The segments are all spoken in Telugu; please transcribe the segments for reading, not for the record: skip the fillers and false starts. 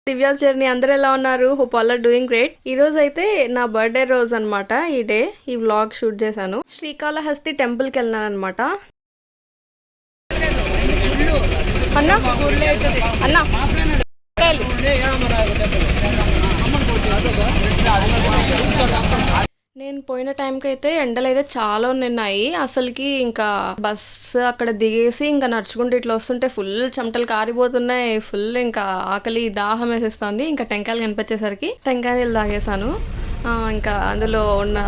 దివ్య జర్నీ అందరూ ఎలా ఉన్నారు? Hope all are doing great. ఈ రోజు అయితే నా బర్త్డే రోజు అనమాట. ఈ డే ఈ వ్లాగ్ షూట్ చేశాను. శ్రీకాళహస్తి టెంపుల్ కి వెళ్ళాను అనమాట. అన్నా అన్నా నేను పోయిన టైంకి అయితే ఎండలు అయితే చాలా ఉన్నాయి. అసలుకి ఇంకా బస్సు అక్కడ దిగేసి ఇంకా నడుచుకుంటూ ఇట్లా వస్తుంటే ఫుల్ చెమటలు కారిపోతున్నాయి. ఫుల్ ఇంకా ఆకలి దాహం వేసేస్తుంది. ఇంకా టెంకాయలు కనిపించేసరికి టెంకాయలు తాగేసాను. ఇంకా అందులో ఉన్న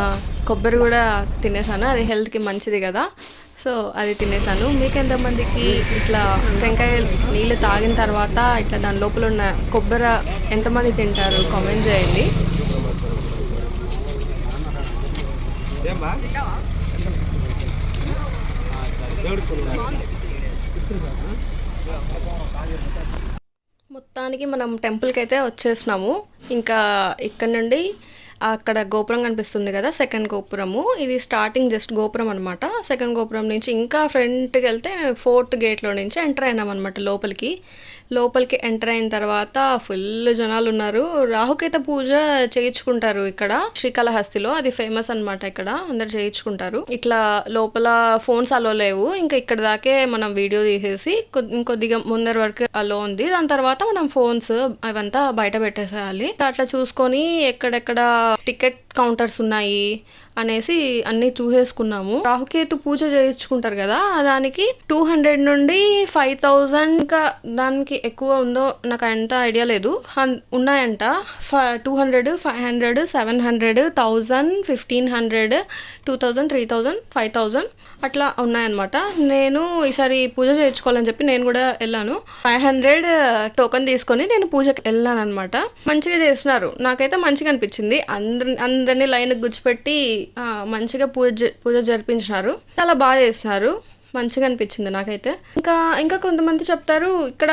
కొబ్బరి కూడా తినేసాను. అది హెల్త్కి మంచిది కదా, సో అది తినేసాను. మీకు ఎంతమందికి ఇట్లా టెంకాయ నీళ్ళు తాగిన తర్వాత ఇట్లా దాని లోపల ఉన్న కొబ్బరి ఎంతమంది తింటారు కామెంట్ చేయండి. మొత్తానికి మనం టెంపుల్కి అయితే వచ్చేసినాము. ఇంకా ఇక్కడ నుండి అక్కడ గోపురం కనిపిస్తుంది కదా, సెకండ్ గోపురము. ఇది స్టార్టింగ్ జస్ట్ గోపురం అనమాట. సెకండ్ గోపురం నుంచి ఇంకా ఫ్రంట్కి వెళ్తే ఫోర్త్ గేట్లో నుంచి ఎంటర్ అయినాం అనమాట లోపలికి ఎంటర్ అయిన తర్వాత ఫుల్ జనాలు ఉన్నారు. రాహుకేత పూజ చేయించుకుంటారు ఇక్కడ శ్రీకాళహస్తిలో. అది ఫేమస్ అనమాట. ఇక్కడ అందరు చేయించుకుంటారు. ఇట్లా లోపల ఫోన్స్ అలో లేవు. ఇంకా ఇక్కడ దాకే మనం వీడియో తీసేసి ఇంకొద్దిగా ముందర వరకు అలో ఉంది. దాని తర్వాత మనం ఫోన్స్ అవంతా బయట పెట్టేసేయాలి. అట్లా చూసుకొని ఎక్కడెక్కడ టికెట్ కౌంటర్స్ ఉన్నాయి అనేసి అన్ని చూసేసుకున్నాము. రాహుకేతు పూజ చేయించుకుంటారు కదా, దానికి 200 నుండి 5000, ఇంకా దానికి ఎక్కువ ఉందో నాకు అంత ఐడియా లేదు, ఉన్నాయంట. 200, 500, 700, 1000, 1500, 2000, 3000, 5000 అట్లా ఉన్నాయన్నమాట. నేను ఈసారి పూజ చేయించుకోవాలని చెప్పి నేను కూడా వెళ్ళాను. 500 టోకెన్ తీసుకొని నేను పూజకి వెళ్ళాను అనమాట. మంచిగా చేసినారు, నాకైతే మంచిగా అనిపించింది. అందరినీ లైన్ గుచ్చిపెట్టి మంచిగా పూజ జరిపించినారు. చాలా బాగా చేసినారు, మంచిగా అనిపించింది నాకైతే. ఇంకా కొంతమంది చెప్తారు ఇక్కడ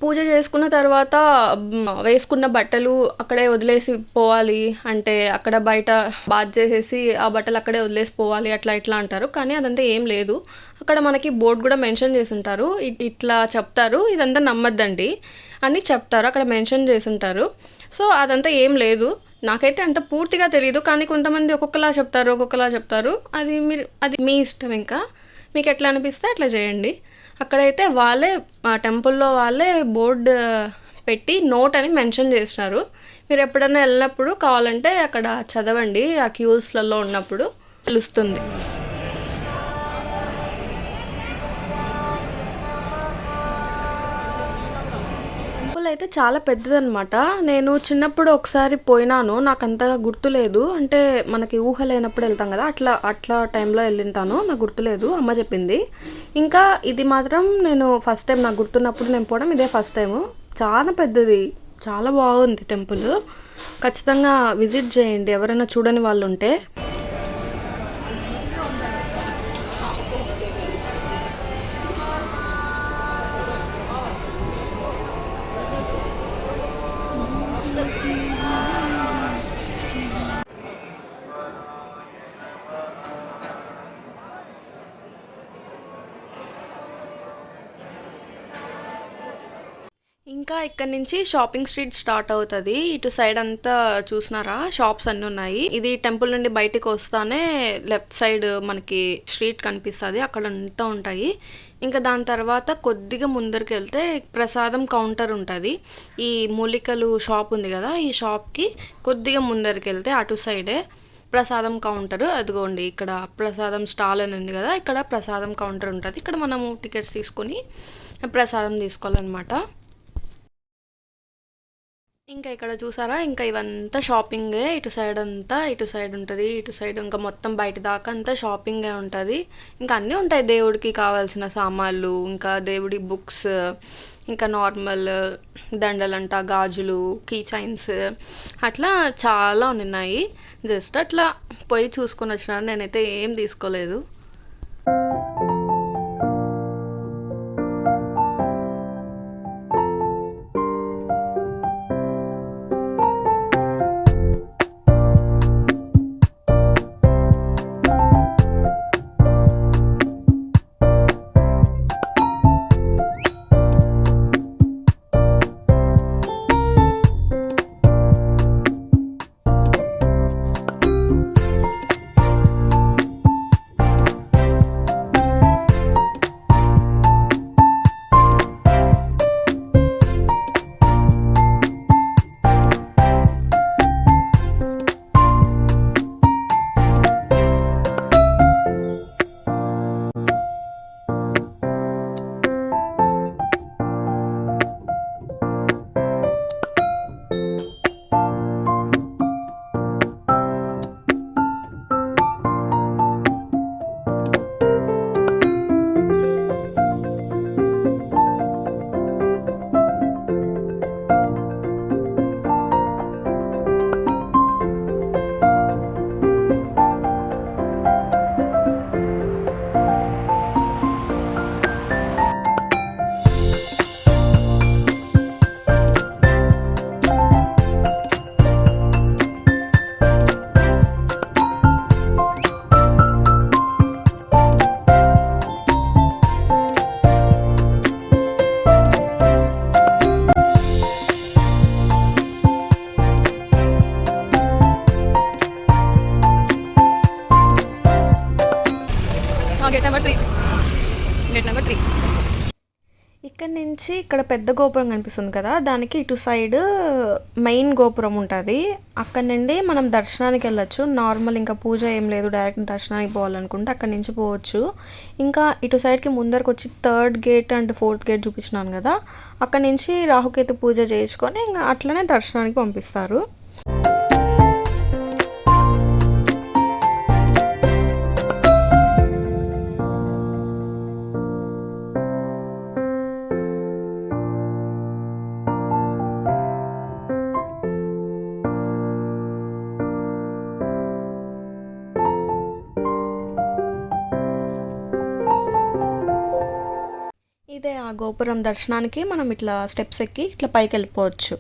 పూజ చేసుకున్న తర్వాత వేసుకున్న బట్టలు అక్కడే వదిలేసి పోవాలి, అంటే అక్కడ బయట బాత్ చేసేసి ఆ బట్టలు అక్కడే వదిలేసి పోవాలి అట్లా ఇట్లా అంటారు. కానీ అదంతా ఏం లేదు. అక్కడ మనకి బోర్డు కూడా మెన్షన్ చేసి ఉంటారు. ఇట్లా చెప్తారు, ఇదంతా నమ్మద్దండి అని చెప్తారు, అక్కడ మెన్షన్ చేసి ఉంటారు. సో అదంతా ఏం లేదు. నాకైతే అంత పూర్తిగా తెలియదు, కానీ కొంతమంది ఒక్కొక్కలా చెప్తారు. అది మీ ఇష్టం. ఇంకా మీకు ఎట్లా అనిపిస్తే అట్లా చేయండి. అక్కడైతే వాళ్ళే టెంపుల్లో వాళ్ళే బోర్డు పెట్టి నోట్ అని మెన్షన్ చేసినారు. మీరు ఎప్పుడైనా వెళ్ళినప్పుడు కావాలంటే అక్కడ చదవండి, ఆ క్యూస్లలో ఉన్నప్పుడు తెలుస్తుంది. అయితే చాలా పెద్దదన్నమాట. నేను చిన్నప్పుడు ఒకసారి పోయినాను, నాకు అంతగా గుర్తులేదు. అంటే మనకి ఊహ లేనప్పుడు వెళ్తాం కదా, అట్లా టైంలో వెళ్ళింటాను, నాకు గుర్తులేదు, అమ్మ చెప్పింది. ఇంకా ఇది మాత్రం నేను ఫస్ట్ టైం, నాకు గుర్తున్నప్పుడు నేను పోవడం ఇదే ఫస్ట్ టైము. చాలా పెద్దది, చాలా బాగుంది టెంపుల్. ఖచ్చితంగా విజిట్ చేయండి ఎవరైనా చూడని వాళ్ళు ఉంటే. ఇంకా ఇక్కడ నుంచి షాపింగ్ స్ట్రీట్ స్టార్ట్ అవుతుంది. ఇటు సైడ్ అంతా చూసినారా, షాప్స్ అన్నీ ఉన్నాయి. ఇది టెంపుల్ నుండి బయటికి వస్తానే లెఫ్ట్ సైడ్ మనకి స్ట్రీట్ కనిపిస్తుంది, అక్కడ అంతా ఉంటాయి. ఇంకా దాని తర్వాత కొద్దిగా ముందరికి వెళ్తే ప్రసాదం కౌంటర్ ఉంటుంది. ఈ మూలికలు షాప్ ఉంది కదా, ఈ షాప్కి కొద్దిగా ముందరికి వెళ్తే అటు సైడే ప్రసాదం కౌంటర్. అదిగోండి ఇక్కడ ప్రసాదం స్టాల్ అని ఉంది కదా, ఇక్కడ ప్రసాదం కౌంటర్ ఉంటుంది. ఇక్కడ మనము టికెట్స్ తీసుకొని ప్రసాదం తీసుకోవాలన్నమాట. ఇంకా ఇక్కడ చూసారా, ఇంకా ఇవంతా షాపింగే. ఇటు సైడ్ ఉంటుంది, ఇటు సైడ్ ఇంకా మొత్తం బయట దాకా అంతా షాపింగే ఉంటుంది. ఇంకా అన్నీ ఉంటాయి, దేవుడికి కావాల్సిన సామాన్లు, ఇంకా దేవుడి బుక్స్, ఇంకా నార్మల్ దండలంట, గాజులు, కీ చైన్స్, అట్లా చాలా ఉన్నాయి. జస్ట్ అట్లా పోయి చూసుకొని వచ్చినాను, నేనైతే ఏం తీసుకోలేదు. Gate number 3. Gate number 3. ఇక్కడ నుంచి ఇక్కడ పెద్ద గోపురం కనిపిస్తుంది కదా, దానికి ఇటు సైడ్ మెయిన్ గోపురం ఉంటుంది. అక్కడ నుండి మనం దర్శనానికి వెళ్ళొచ్చు. నార్మల్ ఇంకా పూజ ఏం లేదు, డైరెక్ట్ దర్శనానికి పోవాలనుకుంటే అక్కడ నుంచి పోవచ్చు. ఇంకా ఇటు సైడ్కి ముందరకు వచ్చి 3rd gate and 4th gate చూపించినాను కదా, అక్కడ నుంచి రాహుకేతు పూజ చేయించుకొని ఇంకా అట్లనే దర్శనానికి పంపిస్తారు. ఇదే ఆ గోపురం దర్శనానికి మనం ఇట్లా స్టెప్స్ ఎక్కి ఇట్లా పైకి వెళ్ళిపోవచ్చు.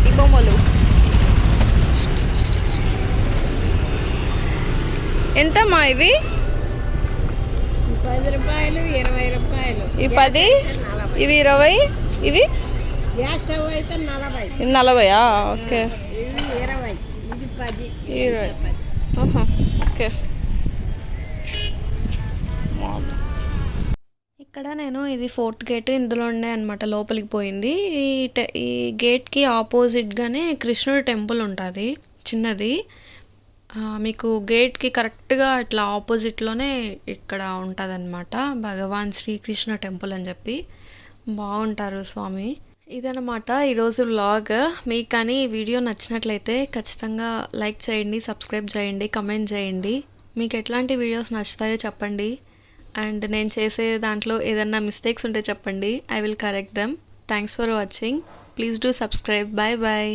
ఈ బొమ్మలు ఎంతమ్మా ఇవి? 10 రూపాయలు, 20 రూపాయలు. ఈ 10, ఇవి 20, ఇవి గ్యాస్ స్టవ్ అయితే 40. ఇది 40. ఓకే. ఇవి 20, ఇది 10. 20. ఓకే. ఇక్కడ నేను ఇది 4th గేట్, ఇందులో ఉండే అనమాట, లోపలికి పోయింది. ఈ గేట్కి ఆపోజిట్గానే కృష్ణుడి టెంపుల్ ఉంటుంది చిన్నది. మీకు గేట్కి కరెక్ట్గా ఇట్లా ఆపోజిట్లోనే ఇక్కడ ఉంటుంది అనమాట భగవాన్ శ్రీకృష్ణ టెంపుల్ అని చెప్పి. బాగుంటారు స్వామి. ఇదనమాట ఈరోజు వ్లాగ్. మీకు కానీ ఈ వీడియో నచ్చినట్లయితే ఖచ్చితంగా లైక్ చేయండి, సబ్స్క్రైబ్ చేయండి, కమెంట్ చేయండి. మీకు ఎట్లాంటి వీడియోస్ నచ్చుతాయో చెప్పండి. అండ్ నేను చేసే దాంట్లో ఏదన్నా మిస్టేక్స్ ఉంటే చెప్పండి. I will correct them. Thanks for watching. Please do subscribe. Bye bye.